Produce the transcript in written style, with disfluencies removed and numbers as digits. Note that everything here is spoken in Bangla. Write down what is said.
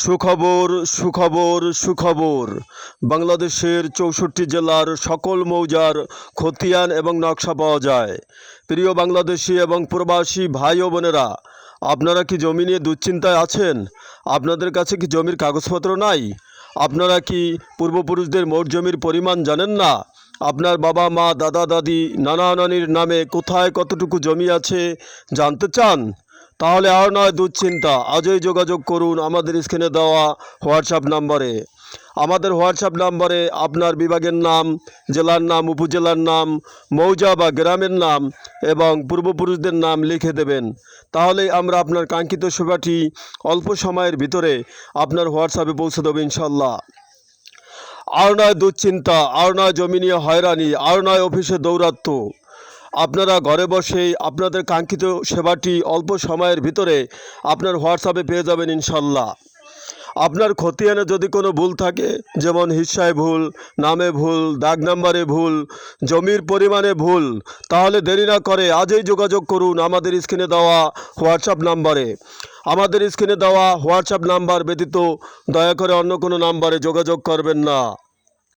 সুখবর সুখবর সুখবর। বাংলাদেশের ৬৪ জেলার সকল মৌজার খতিয়ান এবং নকশা পাওয়া যায়। প্রিয় বাংলাদেশি এবং প্রবাসী ভাই ও বোনেরা, আপনারা কি জমি নিয়ে দুশ্চিন্তায় আছেন? আপনাদের কাছে কি জমির কাগজপত্র নাই? আপনারা কি পূর্বপুরুষদের মোট জমির পরিমাণ জানেন না? আপনার বাবা মা দাদা দাদি নানা নানির নামে কোথায় কতটুকু জমি আছে জানতে চান? তাহলে আর নয় দুশ্চিন্তা, আজই যোগাযোগ করুন আমাদের স্ক্রিনে দেওয়া হোয়াটসঅ্যাপ নাম্বারে। আমাদের হোয়াটসঅ্যাপ নাম্বারে আপনার বিভাগের নাম, জেলার নাম, উপজেলার নাম, মৌজা বা গ্রামের নাম এবং পূর্বপুরুষদের নাম লিখে দেবেন। তাহলেই আমরা আপনার কাঙ্ক্ষিত সেবাটি অল্প সময়ের ভিতরে আপনার হোয়াটসঅ্যাপে পৌঁছে দেবো ইনশাল্লাহ। আর নয় দুশ্চিন্তা, আর নয় জমি নিয়ে হয়রানি, আর নয় অফিসে দৌরাত্ম্য। আপনারা ঘরে বসেই আপনাদের কাঙ্ক্ষিত সেবাটি অল্প সময়ের ভিতরে আপনার হোয়াটসঅ্যাপে পেয়ে যাবেন ইনশাল্লাহ। আপনার খতিয়ানে যদি কোনো ভুল থাকে, যেমন হিস্সায় ভুল, নামে ভুল, দাগ নাম্বারে ভুল, জমির পরিমাণে ভুল, তাহলে দেরি না করে আজই যোগাযোগ করুন আমাদের স্ক্রিনে দেওয়া হোয়াটসঅ্যাপ নাম্বারে। আমাদের স্ক্রিনে দেওয়া হোয়াটসঅ্যাপ নাম্বার ব্যতীত দয়া করে অন্য কোনো নাম্বারে যোগাযোগ করবেন না।